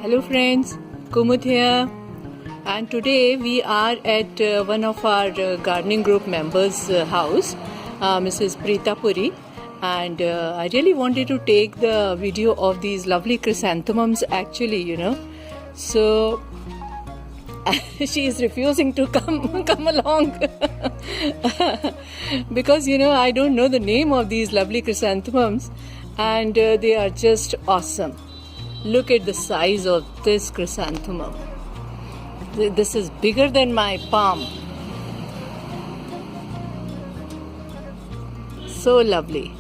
Hello friends, Kumud here, and today we are at one of our gardening group members' house, Mrs. Preeta Puri, and I really wanted to take the video of these lovely chrysanthemums actually. So she is refusing to come along because I don't know the name of these lovely chrysanthemums, and they are just awesome. Look at the size of this chrysanthemum. This is bigger than my palm. So lovely.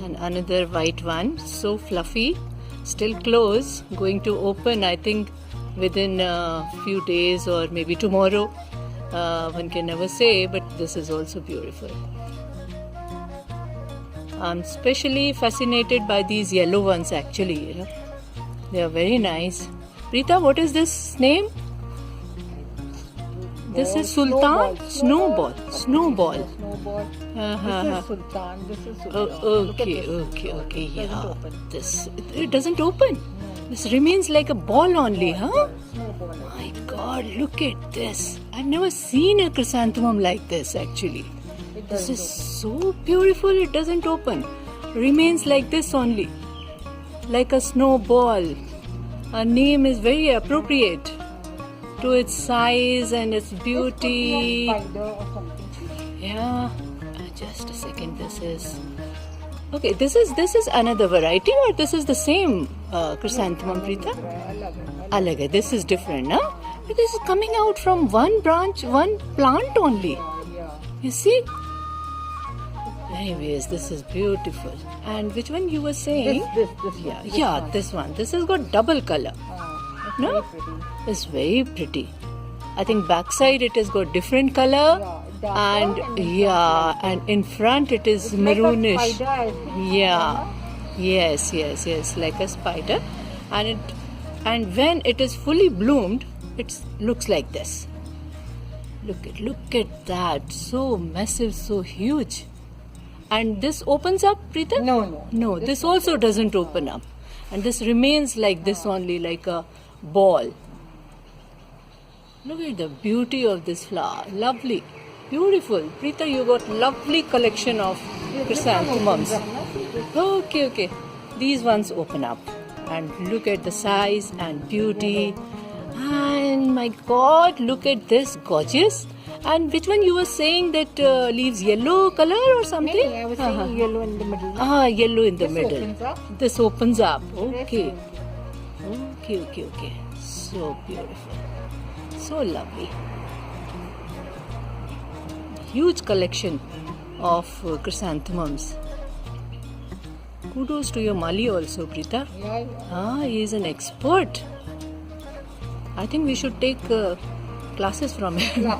And another white one, so fluffy, still closed, going to open I think within a few days or maybe tomorrow. One can never say, but this is also beautiful. I'm especially fascinated by these yellow ones actually. They are very nice. Preeta, what is this name? This is Sultan? Snowball. This is Sultan. This is Sultan. Okay. Yeah. It doesn't open. This remains like a ball only, huh? Snowball. My God, look at this. I've never seen a chrysanthemum like this actually. This is so beautiful, it doesn't open. Remains like this only. Like a snowball. Her name is very appropriate to its size and its beauty. Spider or something. Yeah. Just a second. This is... Okay, this is another variety, or this is the same chrysanthemum, Preeta? Alag hai. This is different, no? But this is coming out from one branch, one plant only. Yeah. You see? Anyways, this is beautiful. And which one you were saying? This Yeah, this one. This has got double color. It's No? very pretty. It's very pretty. I think backside it has got different color. Yeah, And in front it is It's like a maroonish. spider, I think. Yeah. Yes, like a spider. And when it is fully bloomed, it looks like this. Look at that. So massive, so huge. And this opens up, Preeta? No. This also doesn't open up. And this remains like this only, like a ball. Look at the beauty of this flower. Lovely. Beautiful. Preeta, you got lovely collection of chrysanthemums. Okay. These ones open up. And look at the size and beauty. And my God, look at this. Gorgeous. And which one you were saying that leaves yellow color or something? I was saying yellow in the middle. Yellow in the This middle. opens up. This opens up. Very Okay. So beautiful. So lovely. Huge collection of chrysanthemums. Kudos to your Mali also, Preeta. Yeah. He is an expert. I think we should take classes from him.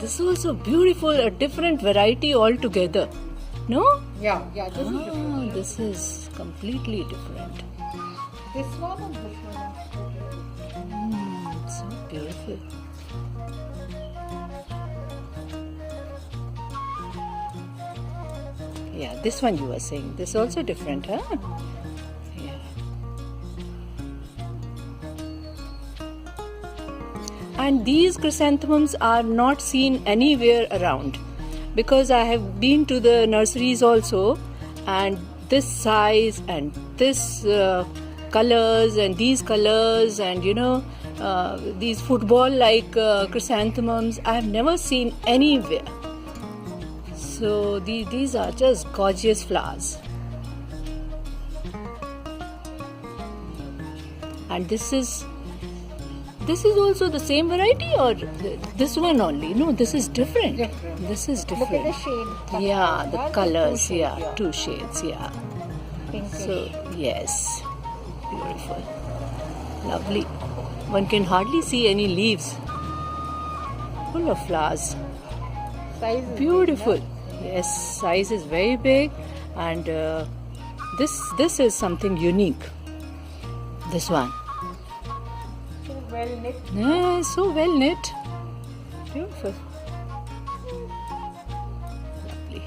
This is also beautiful, a different variety altogether. No? Yeah. This is different. This is completely different. This one and this one. It's so beautiful. Yeah, this one you were saying. This is also different, huh? Yeah. And these chrysanthemums are not seen anywhere around, because I have been to the nurseries also, and this size and this colors and these colors and these football like chrysanthemums I have never seen anywhere. So these are just gorgeous flowers. And this is also the same variety, or this one only? No, this is different. This is Look at different. the shade. Yeah, the colors. Two shades, Two shades. Yeah. Pinkish. So yes, beautiful, lovely. One can hardly see any leaves. Full of flowers. Size is Beautiful. big, Yes, size is very big, and this is something unique. This one. no? So well knit. Yeah, so well knit. Beautiful. Lovely.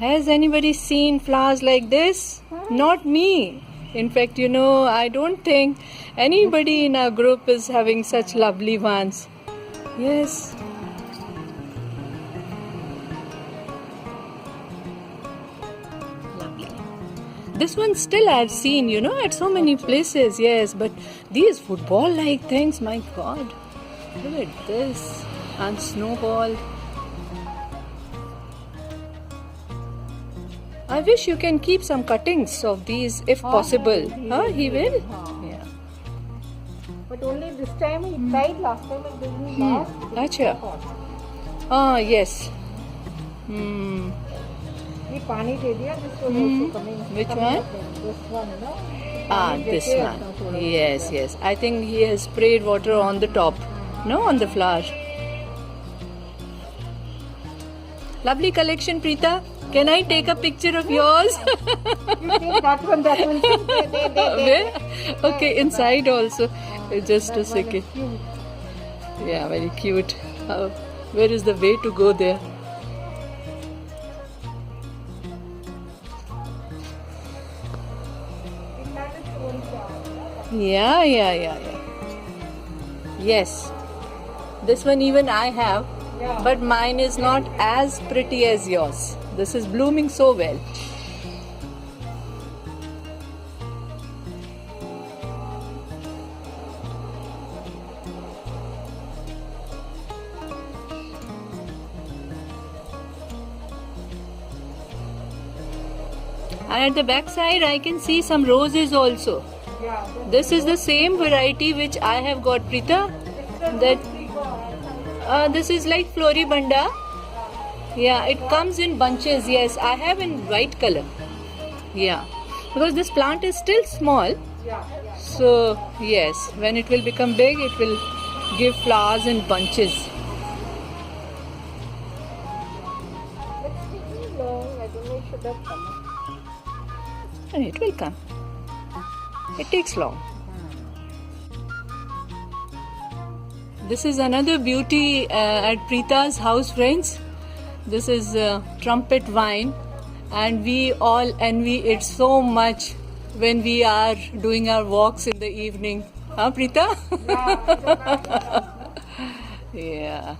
Has anybody seen flowers like this? Not me. In fact, you know, I don't think anybody in our group is having such lovely ones. Yes. Lovely. This one still I've seen, you know, at so many places. Yes, but these football-like things, my God. Look at this. And snowball. I wish you can keep some cuttings of these if possible. He will? Yeah. But only this time he tried. Last time it didn't last. Acha. Yes. Hmm. We pani de diya. This was also coming. Which one? This one, no? This one. Yes, yes. I think he has sprayed water on the top. No, on the flower. Lovely collection, Preeta. Can I take a picture of yours? You take that one, that one. Where? Okay, inside also. Just a That one is second. cute. Yeah, very cute. Where is the way to go there? It had its own charm. Yeah. Yes. This one even I have. Yeah. But mine is not as pretty as yours. This is blooming so well. And at the back side I can see some roses also. Yeah. This is the same variety which I have got, Preeta. This is like Floribunda. Yeah, it comes in bunches. Yes, I have in white color. Yeah, because this plant is still small. Yeah. So, yes, when it will become big, it will give flowers in bunches. It's taking long. I don't know. It should have come. And it will come. It takes long. This is another beauty at Preeta's house, friends. This is trumpet vine, and we all envy it so much when we are doing our walks in the evening. Huh, Preeta? Yeah.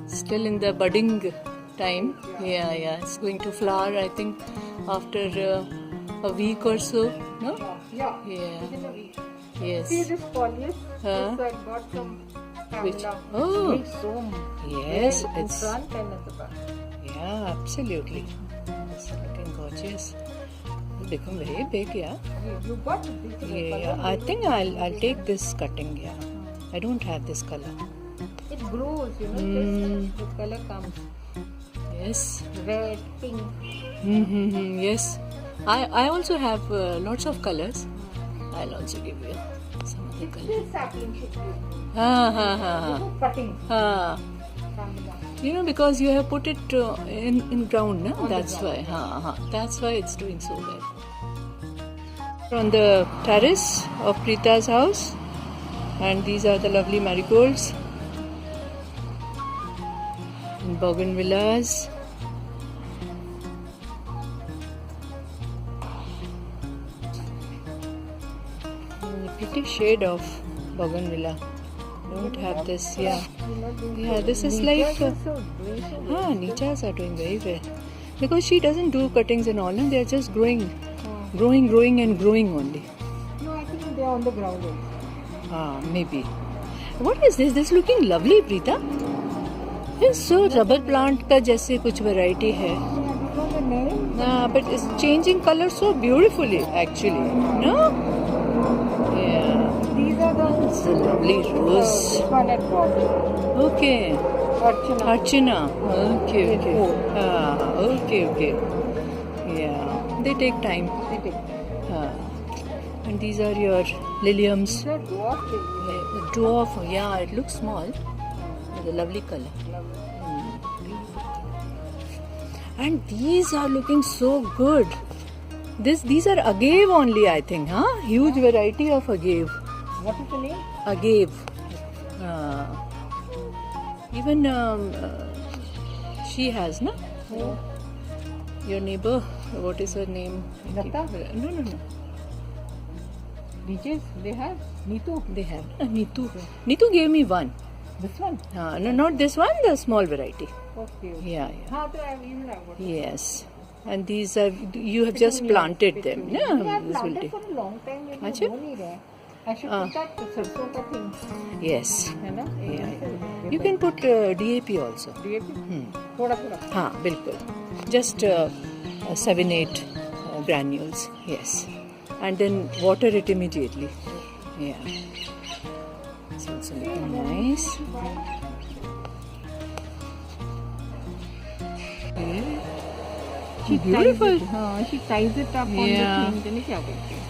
Still in the budding time. Yeah. It's going to flower, I think, after a week or so. No? Yeah. Yeah. Within a week. Yes. See this foliage? Huh? This I got from Which? Pamela. Oh. It's so Yes, red in it's. front and at the back. Yeah, absolutely. It's looking gorgeous. It's become very big, yeah. You got this Yeah. I think I'll take this cutting, yeah. I don't have this color. It grows, you know, just the color comes. Yes. Red, pink. Yes. I also have lots of colors. I'll also give you some of the colors. This sapling should be cutting. Pamela. You know, because you have put it in ground, no? That's why. That's why it's doing so well. On the terrace of Preeta's house, and these are the lovely marigolds and bougainvilleas. Pretty shade of bougainvillea. Don't have this, yeah. Yeah, this is like. Nichas are doing very well. Because she doesn't do cuttings and all, and they are just growing and growing only. No, I think they are on the ground also. Maybe. What is this? This is looking lovely, Preeta. It's so rubber plant का जैसे कुछ variety है. Yeah, you know the name? But it's changing color so beautifully, actually. No? Yeah. These are the It's a lovely rose. scarlet rose. Okay. Archana. Archana. Okay. Yeah. They take time. They take time. And these are your liliums. These are dwarf lilies. The dwarf, yeah, it looks small. With a lovely color. And these are looking so good. These are agave only, I think, huh? Huge variety of agave. What is the name? Agave. Even she has, na? Oh. Your neighbor, what is her name? Lata? No. Beaches? They have? Neetu? They have. Neetu. Neetu gave me one. This one? No, not this one, the small variety. Okay. Yeah. Haan, to I have even have one. Yes. And these are, you have just planted them. Yeah, Yeah, I have this will planted take. for a long time. लेकिन अच्छा? हो नहीं रहा है. I should put that सरसों का thing. Yes. है ना? Yeah. You can put DAP also. DAP? थोड़ा थोड़ा. हाँ, बिल्कुल. Just 7-8 granules. Yes. And then water it immediately. Yeah. It's also looking nice. She Beautiful. ties it, हाँ, she ties it up on Yeah. the thing. जाने क्या बोलते हैं?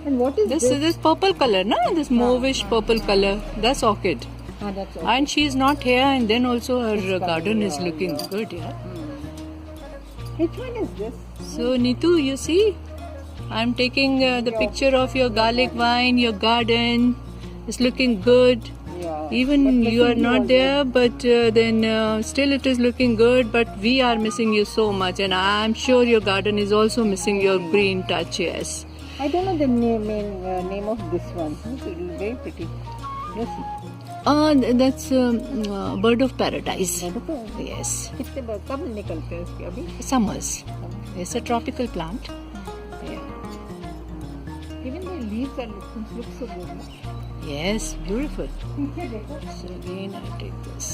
And what is This this? is this purple color, na? This mauvish purple color. That's orchid. हाँ, that's all. And she is not here, and then also her garden is looking good, yeah. Which one is this? So Neetu, you see, I'm taking the picture of your garlic vine, your garden. It's looking good. Yeah. Even But you are listen, not there, but then still it is looking good. But we are missing you so much, and I'm sure your garden is also missing your green touch. Yes. I don't know the name of this one. It's very pretty. Yes. That's bird of paradise. Yes. कितने कब निकलते हैं इसके अभी? Summers. It's a tropical plant. Yeah. Even the leaves are look so good. ना? Yes, beautiful. पीछे देखो. So again, I take this.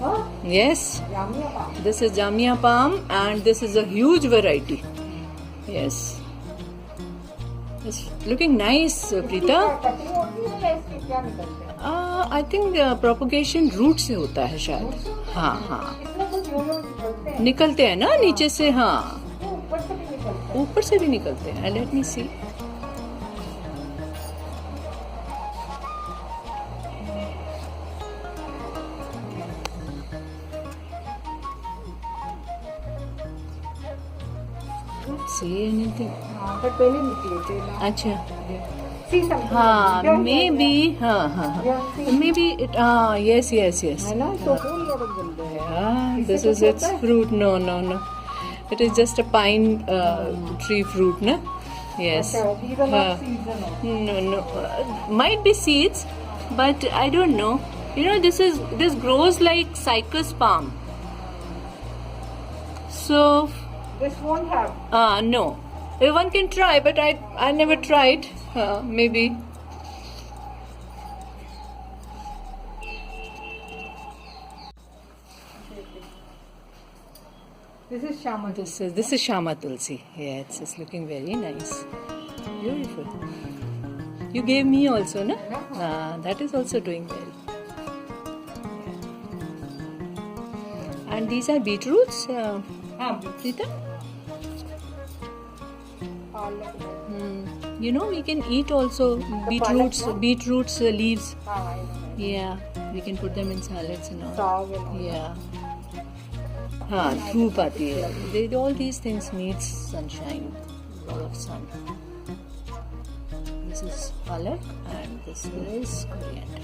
हाँ? Yes, Jamia palm. this is Jamia palm, and this is a huge variety. Yes. It's looking nice, Preeta. Cutting होती है या इसके क्या निकलते हैं? I think propagation root से होता है शायद. हाँ हाँ. इसमें कुछ योयो निकलते हैं. निकलते हैं ना नीचे से. हाँ. ऊपर से भी निकलते हैं. ऊपर से भी निकलते हैं. Let me see. Don't see anything. हाँ, पर पहले निकले थे ना. अच्छा. See something. हाँ, maybe. हाँ. Maybe it. Yes. है ना? So whole lot of them there. Yeah, this is its fruit. No. It is just a pine tree fruit, na? Yes. अच्छा, these are not seasonal. No. Might be seeds, but I don't know. You know, this grows like cypress palm. So, This won't have. no. One can try, but I never tried. Maybe. This is Shama. This is Shama Tulsi. Yeah, it's looking very nice. Beautiful. You gave me also, na? That is also doing well. Yeah. And these are beetroots, हाँ, Preeta? पालक. You know, we can eat also beetroots, no? beetroots leaves. हाँ, I know. Yeah, we can put them in salads and all. Saag and all. Yeah. हाँ, धूप आती है. All these things need sunshine, a lot of sun. This is palak and this is coriander.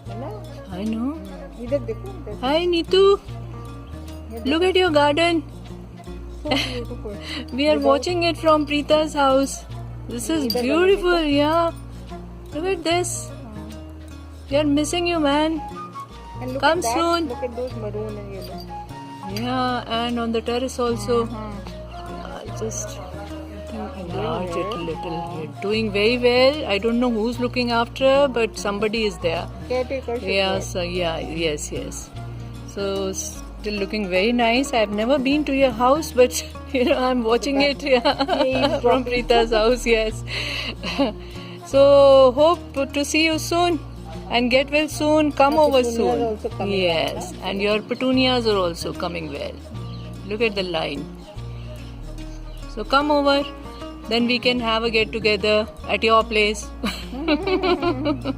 है ना? I know. इधर देखो. इधर. Hi Neetu, look at your garden. So beautiful. We are watching it from Preeta's house. This is beautiful. Yeah. Look at this. We are missing you, man. And look Come at that. soon. Look at those maroon and yellow. Yeah, and on the terrace also. हाँ. Just enlarge it a little. You're doing very well. I don't know who's looking after, but somebody is there. Caretaker should Yeah, do it. so yes. So still looking very nice. I've never been to your house, but I'm watching it from Preeta's house. Yes. So hope to see you soon and get well soon. Come My over petunias soon. also coming Yes, up, and your petunias are also coming well. Look at the line. So come over. Then we can have a get together at your place.